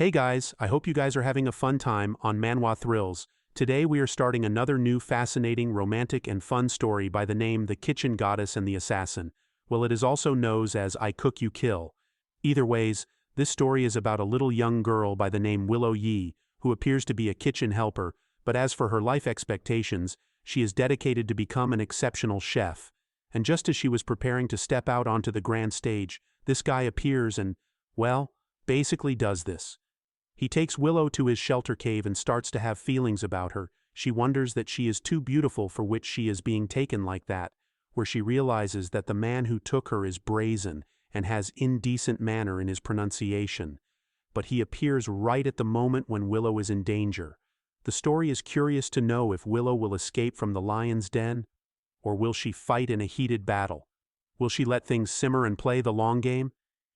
Hey guys, I hope you guys are having a fun time on Manhwa Thrills. Today we are starting another new fascinating, romantic and fun story by the name The Kitchen Goddess and the Assassin. Well, it is also known as I Cook You Kill. Either ways, this story is about a little young girl by the name Willow Yi, who appears to be a kitchen helper, but as for her life expectations, she is dedicated to become an exceptional chef. And just as she was preparing to step out onto the grand stage, this guy appears and, well, basically does this. He takes Willow to his shelter cave and starts to have feelings about her. She wonders that she is too beautiful for which she is being taken like that, where she realizes that the man who took her is brazen and has indecent manner in his pronunciation. But he appears right at the moment when Willow is in danger. The story is curious to know if Willow will escape from the lion's den, or will she fight in a heated battle? Will she let things simmer and play the long game?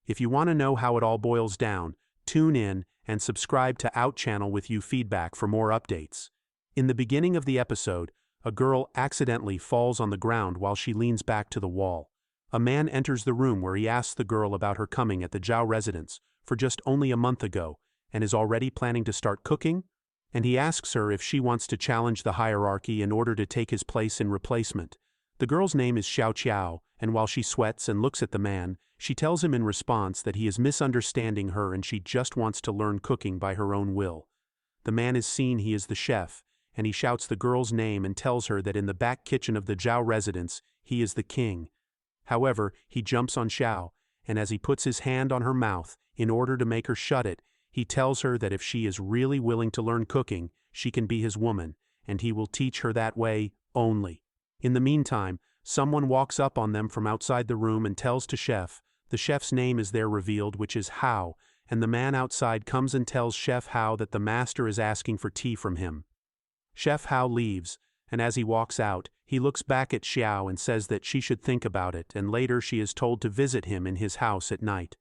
If you want to know how it all boils down, tune in and subscribe to Out Channel with you feedback for more updates. In the beginning of the episode, a girl accidentally falls on the ground while she leans back to the wall. A man enters the room where he asks the girl about her coming at the Zhao residence for just only a month ago and is already planning to start cooking, and he asks her if she wants to challenge the hierarchy in order to take his place in replacement. The girl's name is Xiao Qiao, and while she sweats and looks at the man, she tells him in response that he is misunderstanding her and she just wants to learn cooking by her own will. The man is seen he is the chef, and he shouts the girl's name and tells her that in the back kitchen of the Zhao residence, he is the king. However, he jumps on Xiao, and as he puts his hand on her mouth, in order to make her shut it, he tells her that if she is really willing to learn cooking, she can be his woman, and he will teach her that way only. In the meantime, someone walks up on them from outside the room and tells to Chef. The chef's name is there revealed, which is Hao, and the man outside comes and tells Chef Hao that the master is asking for tea from him. Chef Hao leaves, and as he walks out, he looks back at Xiao and says that she should think about it, and later she is told to visit him in his house at night.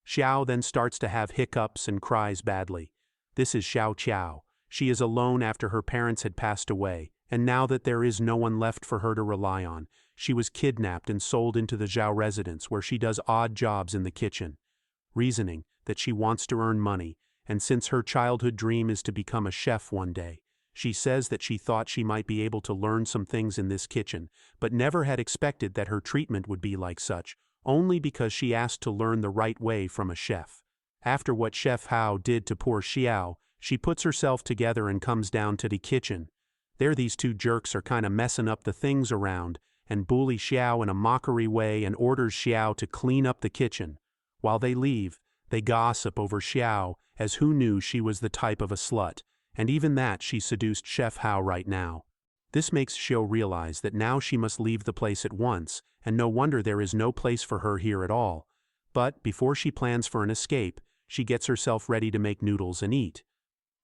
Xiao then starts to have hiccups and cries badly. This is Xiao Qiao. She is alone after her parents had passed away, and now that there is no one left for her to rely on, she was kidnapped and sold into the Zhao residence where she does odd jobs in the kitchen, reasoning that she wants to earn money, and since her childhood dream is to become a chef one day, she says that she thought she might be able to learn some things in this kitchen, but never had expected that her treatment would be like such, only because she asked to learn the right way from a chef. After what Chef Hao did to poor Xiao, she puts herself together and comes down to the kitchen. There these two jerks are kinda messing up the things around, and bully Xiao in a mockery way and orders Xiao to clean up the kitchen. While they leave, they gossip over Xiao, as who knew she was the type of a slut, and even that she seduced Chef Hao right now. This makes Xiao realize that now she must leave the place at once, and no wonder there is no place for her here at all. But before she plans for an escape, she gets herself ready to make noodles and eat.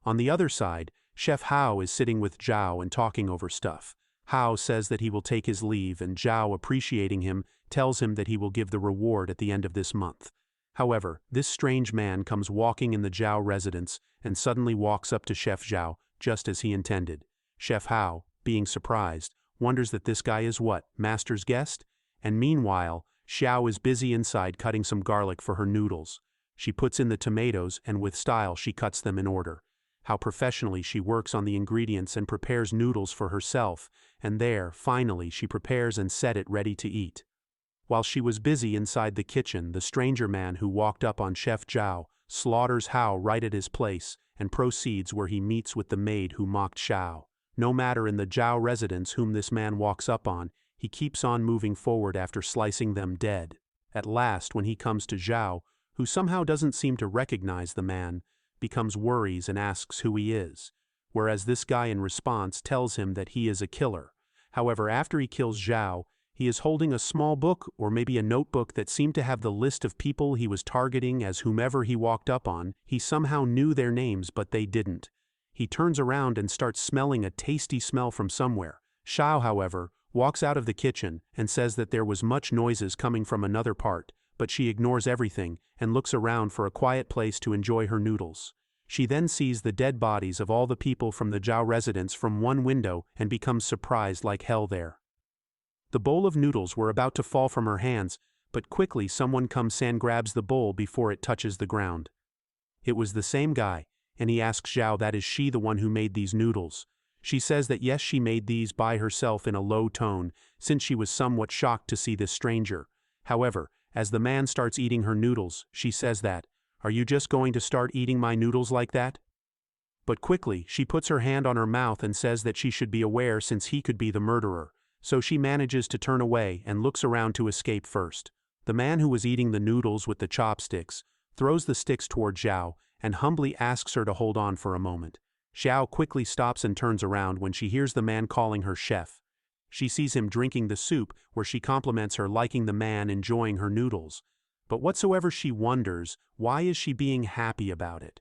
On the other side, Chef Hao is sitting with Zhao and talking over stuff. Hao says that he will take his leave, and Zhao, appreciating him, tells him that he will give the reward at the end of this month. However, this strange man comes walking in the Zhao residence and suddenly walks up to Chef Zhao, just as he intended. Chef Hao, being surprised, wonders that this guy is what, master's guest? And meanwhile, Xiao is busy inside cutting some garlic for her noodles. She puts in the tomatoes and with style she cuts them in order. How professionally she works on the ingredients and prepares noodles for herself, and there, finally, she prepares and set it ready to eat. While she was busy inside the kitchen, the stranger man who walked up on Chef Zhao slaughters Hao right at his place and proceeds where he meets with the maid who mocked Xiao. No matter in the Zhao residence whom this man walks up on, he keeps on moving forward after slicing them dead. At last, when he comes to Zhao, who somehow doesn't seem to recognize the man, becomes worries and asks who he is, whereas this guy in response tells him that he is a killer. However, after he kills Zhao, he is holding a small book or maybe a notebook that seemed to have the list of people he was targeting as whomever he walked up on. He somehow knew their names, but they didn't. He turns around and starts smelling a tasty smell from somewhere. Xiao, however, walks out of the kitchen and says that there was much noises coming from another part, but she ignores everything and looks around for a quiet place to enjoy her noodles. She then sees the dead bodies of all the people from the Zhao residence from one window and becomes surprised like hell there. The bowl of noodles were about to fall from her hands, but quickly someone comes and grabs the bowl before it touches the ground. It was the same guy, and he asks Zhao that is she the one who made these noodles. She says that yes, she made these by herself in a low tone, since she was somewhat shocked to see this stranger. However, as the man starts eating her noodles, she says that, "Are you just going to start eating my noodles like that?" But quickly, she puts her hand on her mouth and says that she should be aware since he could be the murderer. So she manages to turn away and looks around to escape first. The man who was eating the noodles with the chopsticks throws the sticks toward Zhao and humbly asks her to hold on for a moment. Zhao quickly stops and turns around when she hears the man calling her chef. She sees him drinking the soup, where she compliments her liking the man enjoying her noodles. But whatsoever she wonders, why is she being happy about it?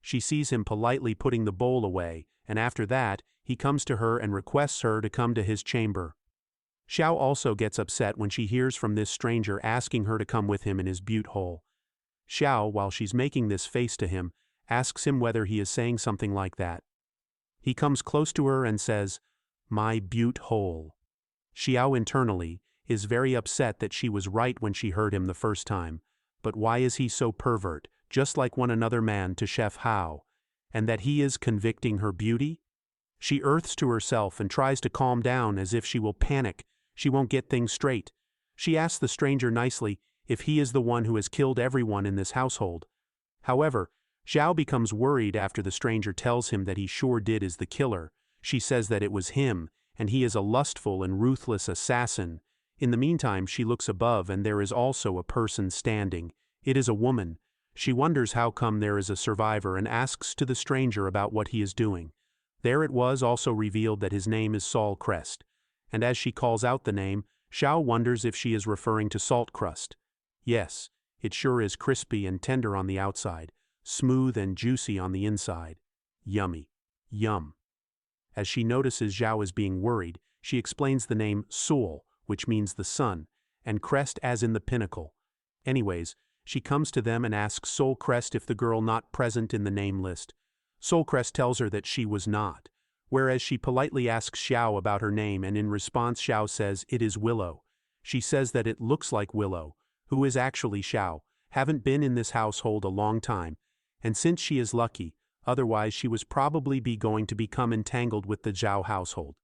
She sees him politely putting the bowl away, and after that, he comes to her and requests her to come to his chamber. Xiao also gets upset when she hears from this stranger asking her to come with him in his butte hole. Xiao, while she's making this face to him, asks him whether he is saying something like that. He comes close to her and says, "My butte hole." Xiao internally is very upset that she was right when she heard him the first time, but why is he so pervert, just like one another man to Chef Hao, and that he is convicting her beauty? She earths to herself and tries to calm down as if she will panic, she won't get things straight. She asks the stranger nicely if he is the one who has killed everyone in this household. However, Xiao becomes worried after the stranger tells him that he sure is the killer. She says that it was him, and he is a lustful and ruthless assassin. In the meantime, she looks above and there is also a person standing. It is a woman. She wonders how come there is a survivor and asks to the stranger about what he is doing. There it was also revealed that his name is Saul Crest, and as she calls out the name, Xiao wonders if she is referring to salt crust. Yes, it sure is crispy and tender on the outside, smooth and juicy on the inside. Yummy. Yum. As she notices Zhao is being worried, she explains the name Sol, which means the sun, and Crest as in the pinnacle. Anyways, she comes to them and asks Sol Crest if the girl not present in the name list. Sol Crest tells her that she was not, whereas she politely asks Xiao about her name, and in response Xiao says it is Willow. She says that it looks like Willow, who is actually Xiao, haven't been in this household a long time, and since she is lucky, otherwise she was probably going to become entangled with the Zhao household.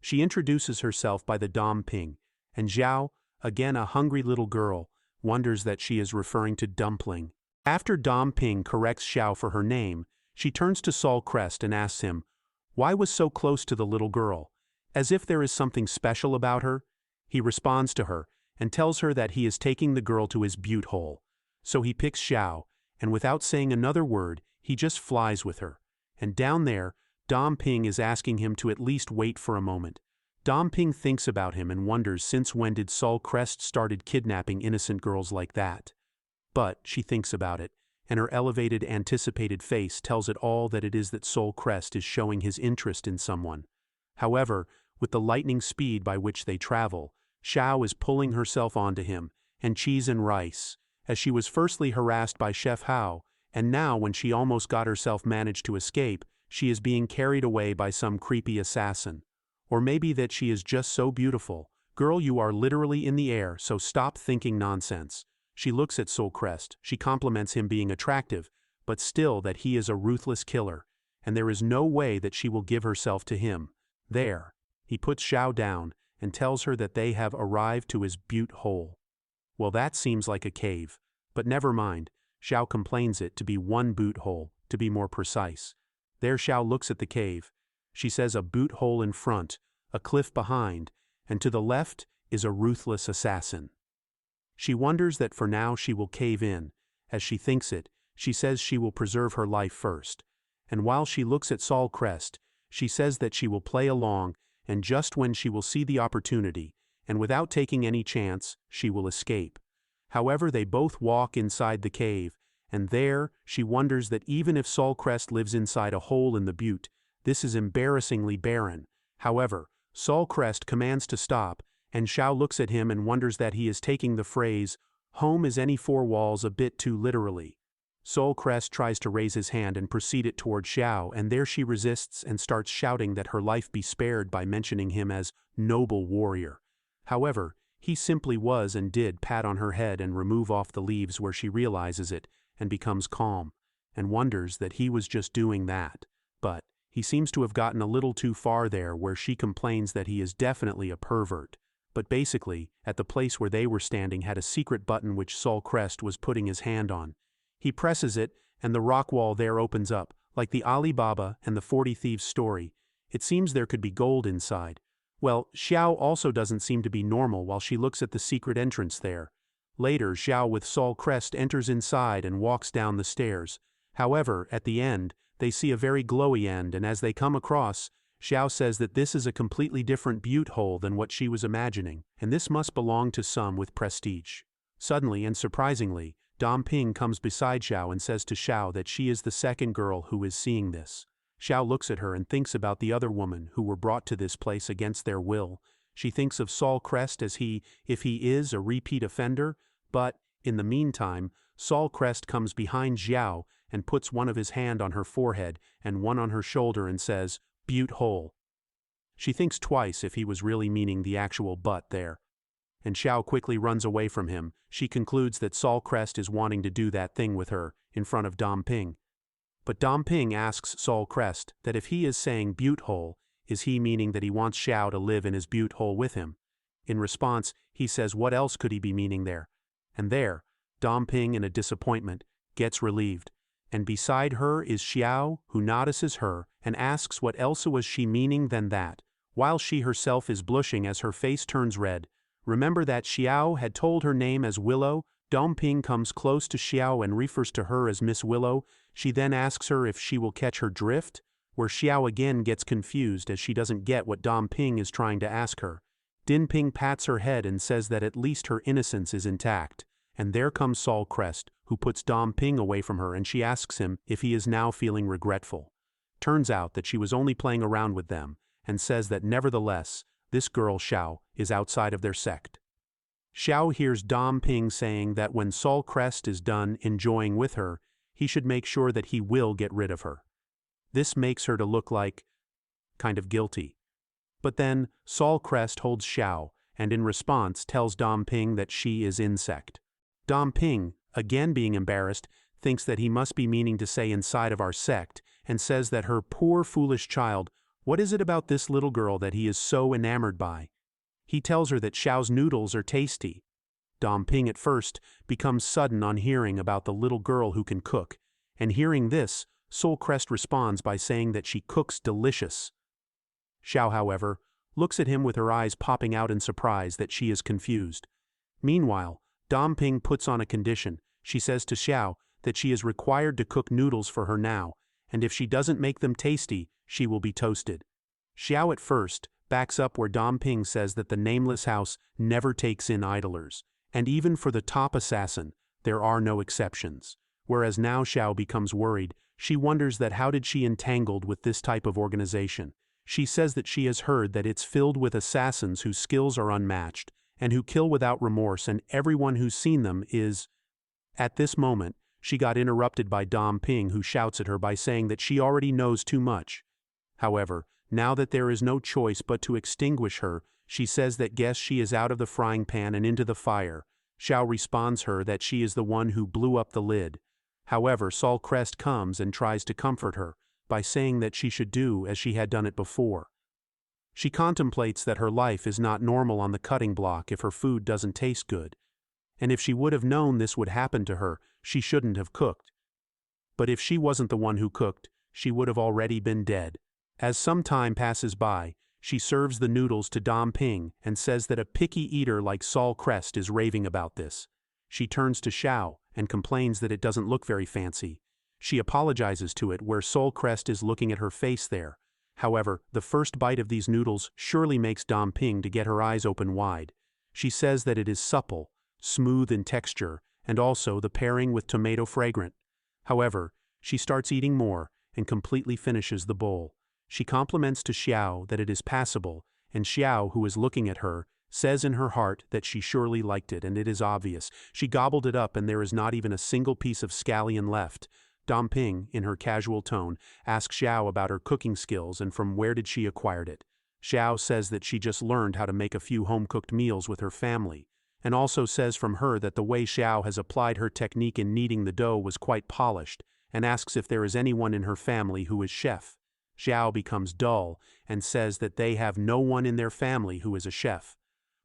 She introduces herself by the Dom Ping, and Zhao, again a hungry little girl, wonders that she is referring to Dumpling. After Dom Ping corrects Xiao for her name, she turns to Saul Crest and asks him, why was so close to the little girl, as if there is something special about her? He responds to her, and tells her that he is taking the girl to his butte hole. So he picks Xiao, and without saying another word, he just flies with her. And down there, Dom Ping is asking him to at least wait for a moment. Dom Ping thinks about him and wonders since when did Saul Crest started kidnapping innocent girls like that. But she thinks about it, and her elevated, anticipated face tells it all that it is that Saul Crest is showing his interest in someone. However, with the lightning speed by which they travel, Xiao is pulling herself onto him, and cheese and rice, as she was firstly harassed by Chef Hao, and now when she almost got herself managed to escape, she is being carried away by some creepy assassin. Or maybe that she is just so beautiful. Girl, you are literally in the air, so stop thinking nonsense. She looks at Saul Crest, she compliments him being attractive, but still that he is a ruthless killer, and there is no way that she will give herself to him. There. He puts Xiao down, and tells her that they have arrived to his butte hole. Well, that seems like a cave, but never mind, Xiao complains it to be one boot hole, to be more precise. There Xiao looks at the cave. She says a boot hole in front, a cliff behind, and to the left is a ruthless assassin. She wonders that for now she will cave in. As she thinks it, she says she will preserve her life first. And while she looks at Saul Crest, she says that she will play along, and just when she will see the opportunity, and without taking any chance, she will escape. However, they both walk inside the cave, and there, she wonders that even if Saul Crest lives inside a hole in the butte, this is embarrassingly barren. However, Saul Crest commands to stop, and Xiao looks at him and wonders that he is taking the phrase, home is any four walls a bit too literally. Saul Crest tries to raise his hand and proceed it toward Xiao, and there she resists and starts shouting that her life be spared by mentioning him as noble warrior. However, he simply was and did pat on her head and remove off the leaves where she realizes it, and becomes calm. and wonders that he was just doing that. But he seems to have gotten a little too far there, where she complains that he is definitely a pervert. But basically, at the place where they were standing had a secret button which Sol Crest was putting his hand on. He presses it, and the rock wall there opens up, like the Alibaba and the 40 Thieves story. It seems there could be gold inside. Well, Xiao also doesn't seem to be normal while she looks at the secret entrance there. Later, Xiao with Sol Crest enters inside and walks down the stairs. However, at the end, they see a very glowy end, and as they come across, Xiao says that this is a completely different butte hole than what she was imagining, and this must belong to some with prestige. Suddenly and surprisingly, Dom Ping comes beside Xiao and says to Xiao that she is the second girl who is seeing this. Xiao looks at her and thinks about the other women who were brought to this place against their will. She thinks of Sol Crest as if he is a repeat offender, but, in the meantime, Sol Crest comes behind Xiao and puts one of his hand on her forehead and one on her shoulder and says, "Butte hole." She thinks twice if he was really meaning the actual butt there. And Xiao quickly runs away from him. She concludes that Sol Crest is wanting to do that thing with her, in front of Dom Ping. But Dom Ping asks Sol Crest that if he is saying butte hole, is he meaning that he wants Xiao to live in his butte hole with him? In response, he says what else could he be meaning there? And there, Dom Ping, in a disappointment, gets relieved. And beside her is Xiao, who notices her and asks what else was she meaning than that, while she herself is blushing as her face turns red. Remember that Xiao had told her name as Willow? Dom Ping comes close to Xiao and refers to her as Miss Willow. She then asks her if she will catch her drift, where Xiao again gets confused as she doesn't get what Dom Ping is trying to ask her. Din Ping pats her head and says that at least her innocence is intact. And there comes Sol Crest, who puts Dom Ping away from her, and she asks him if he is now feeling regretful. Turns out that she was only playing around with them, and says that nevertheless, this girl Xiao is outside of their sect. Xiao hears Dom Ping saying that when Sol Crest is done enjoying with her, he should make sure that he will get rid of her. This makes her to look like kind of guilty. But then Sol Crest holds Xiao, and in response tells Dom Ping that she is insect. Dom Ping, again being embarrassed, thinks that he must be meaning to say inside of our sect, and says that her poor foolish child, what is it about this little girl that he is so enamored by? He tells her that Xiao's noodles are tasty. Dom Ping at first becomes sudden on hearing about the little girl who can cook, and hearing this, Sol Crest responds by saying that she cooks delicious. Xiao, however, looks at him with her eyes popping out in surprise that she is confused. Meanwhile, Dom Ping puts on a condition. She says to Xiao that she is required to cook noodles for her now, and if she doesn't make them tasty, she will be toasted. Xiao at first backs up where Dom Ping says that the nameless house never takes in idlers, and even for the top assassin, there are no exceptions. Whereas now Xiao becomes worried. She wonders that how did she entangled with this type of organization. She says that she has heard that it's filled with assassins whose skills are unmatched, and who kill without remorse, and everyone who's seen them is... At this moment, she got interrupted by Dom Ping, who shouts at her by saying that she already knows too much. However, now that there is no choice but to extinguish her, she says that guess she is out of the frying pan and into the fire. Xiao responds her that she is the one who blew up the lid. However, Sol Crest comes and tries to comfort her by saying that she should do as she had done it before. She contemplates that her life is not normal on the cutting block if her food doesn't taste good. And if she would have known this would happen to her, she shouldn't have cooked. But if she wasn't the one who cooked, she would have already been dead. As some time passes by, she serves the noodles to Dom Ping and says that a picky eater like Sol Crest is raving about this. She turns to Xiao and complains that it doesn't look very fancy. She apologizes to it where Sol Crest is looking at her face there. However, the first bite of these noodles surely makes Dom Ping to get her eyes open wide. She says that it is supple, smooth in texture, and also the pairing with tomato fragrant. However, she starts eating more and completely finishes the bowl. She compliments to Xiao that it is passable, and Xiao, who is looking at her, says in her heart that she surely liked it, and it is obvious. She gobbled it up and there is not even a single piece of scallion left. Dom Ping, in her casual tone, asks Xiao about her cooking skills and from where did she acquired it. Xiao says that she just learned how to make a few home-cooked meals with her family, and also says from her that the way Xiao has applied her technique in kneading the dough was quite polished, and asks if there is anyone in her family who is chef. Xiao becomes dull and says that they have no one in their family who is a chef.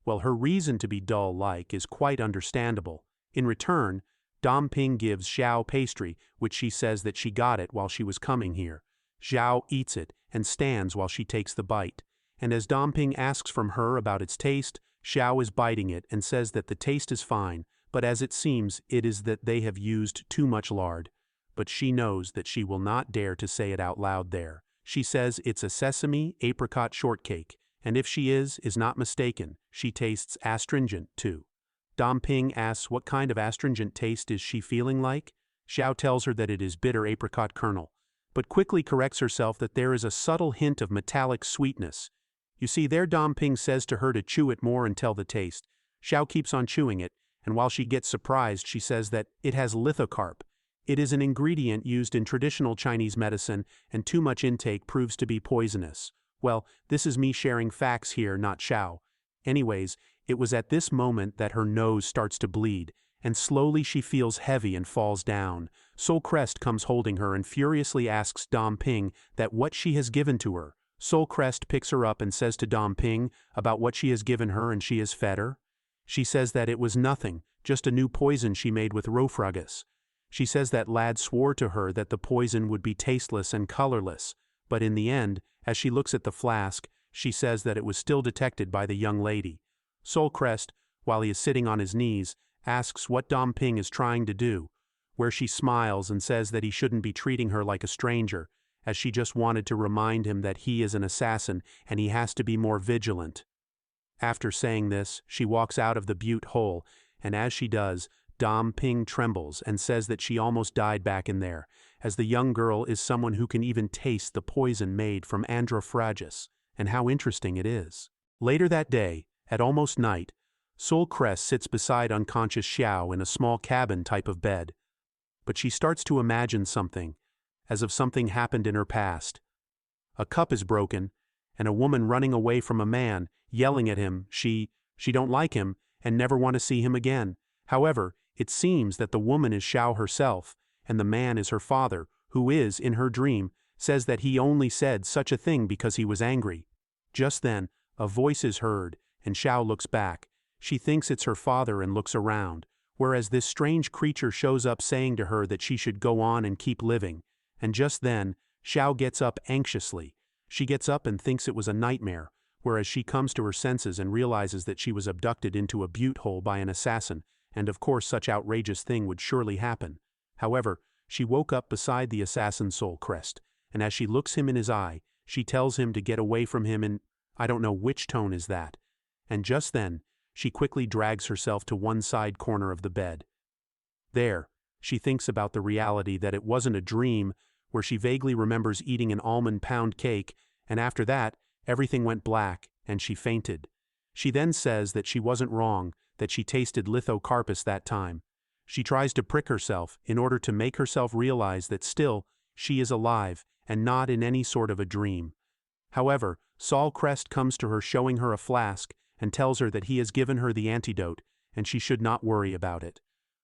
Well, her reason to be dull-like is quite understandable. In return, Dom Ping gives Xiao pastry, which she says that she got it while she was coming here. Xiao eats it and stands while she takes the bite. And as Dom Ping asks from her about its taste, Xiao is biting it and says that the taste is fine, but as it seems, it is that they have used too much lard. But she knows that she will not dare to say it out loud there. She says it's a sesame apricot shortcake, and if she is not mistaken, she tastes astringent too. Dom Ping asks what kind of astringent taste is she feeling like. Xiao tells her that it is bitter apricot kernel, but quickly corrects herself that there is a subtle hint of metallic sweetness. You see, there Dom Ping says to her to chew it more and tell the taste. Xiao keeps on chewing it, and while she gets surprised, she says that it has lithocarp. It is an ingredient used in traditional Chinese medicine, and too much intake proves to be poisonous. Well, this is me sharing facts here, not Xiao. Anyways, it was at this moment that her nose starts to bleed, and slowly she feels heavy and falls down. Soul Crest comes holding her and furiously asks Dom Ping that what she has given to her. Soul Crest picks her up and says to Dom Ping about what she has given her and she has fed her. She says that it was nothing, just a new poison she made with Rofragus. She says that lad swore to her that the poison would be tasteless and colorless, but in the end, as she looks at the flask, she says that it was still detected by the young lady. Soul Crest, while he is sitting on his knees, asks what Dom Ping is trying to do, where she smiles and says that he shouldn't be treating her like a stranger, as she just wanted to remind him that he is an assassin and he has to be more vigilant. After saying this, she walks out of the butte hole, and as she does, Dom Ping trembles and says that she almost died back in there, as the young girl is someone who can even taste the poison made from Androphragis, and how interesting it is. Later that day, at almost night, Soul Crest sits beside unconscious Xiao in a small cabin type of bed. But she starts to imagine something, as if something happened in her past. A cup is broken, and a woman running away from a man, yelling at him, she don't like him, and never want to see him again. However, it seems that the woman is Xiao herself, and the man is her father, who is, in her dream, says that he only said such a thing because he was angry. Just then, a voice is heard, and Xiao looks back. She thinks it's her father and looks around, whereas this strange creature shows up saying to her that she should go on and keep living. And just then, Xiao gets up anxiously. She gets up and thinks it was a nightmare, whereas she comes to her senses and realizes that she was abducted into a butte hole by an assassin, and of course such outrageous thing would surely happen. However, she woke up beside the assassin Soul Crest, and as she looks him in his eye, she tells him to get away from him in, I don't know which tone is that. And just then, she quickly drags herself to one side corner of the bed. There, she thinks about the reality that it wasn't a dream, where she vaguely remembers eating an almond pound cake, and after that, everything went black, and she fainted. She then says that she wasn't wrong, that she tasted lithocarpus that time. She tries to prick herself in order to make herself realize that still, she is alive, and not in any sort of a dream. However, Soul Crest comes to her showing her a flask, and tells her that he has given her the antidote, and she should not worry about it.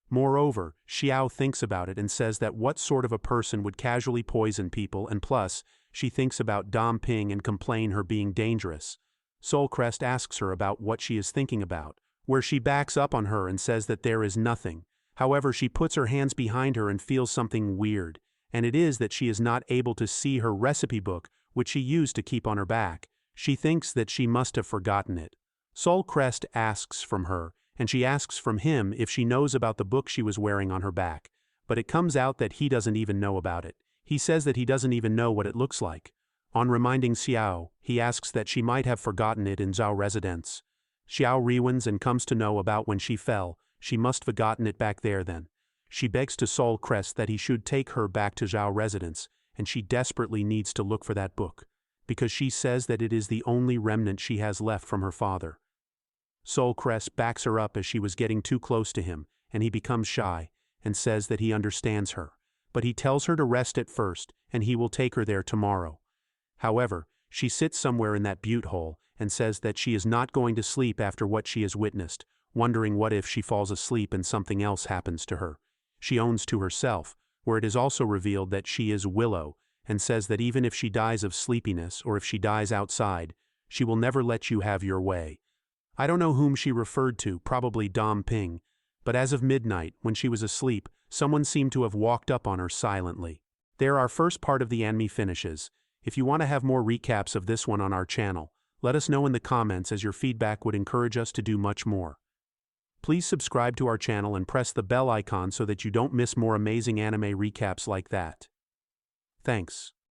Moreover, Xiao thinks about it and says that what sort of a person would casually poison people, and plus, she thinks about Dom Ping and complain her being dangerous. Soul Crest asks her about what she is thinking about, where she backs up on her and says that there is nothing. However, she puts her hands behind her and feels something weird, and it is that she is not able to see her recipe book, which she used to keep on her back. She thinks that she must have forgotten it. Soul Crest asks from her, and she asks from him if she knows about the book she was wearing on her back, but it comes out that he doesn't even know about it. He says that he doesn't even know what it looks like. On reminding Xiao, he asks that she might have forgotten it in Zhao residence. Xiao rewinds and comes to know about when she fell. She must have forgotten it back there then. She begs to Soul Crest that he should take her back to Zhao residence, and she desperately needs to look for that book, because she says that it is the only remnant she has left from her father. Soul Crest backs her up as she was getting too close to him, and he becomes shy, and says that he understands her, but he tells her to rest at first, and he will take her there tomorrow. However, she sits somewhere in that butte hole, and says that she is not going to sleep after what she has witnessed, wondering what if she falls asleep and something else happens to her. She owns to herself, where it is also revealed that she is Willow, and says that even if she dies of sleepiness or if she dies outside, she will never let you have your way. I don't know whom she referred to, probably Dom Ping, but as of midnight, when she was asleep, someone seemed to have walked up on her silently. There our first part of the anime finishes. If you want to have more recaps of this one on our channel, let us know in the comments as your feedback would encourage us to do much more. Please subscribe to our channel and press the bell icon so that you don't miss more amazing anime recaps like that. Thanks.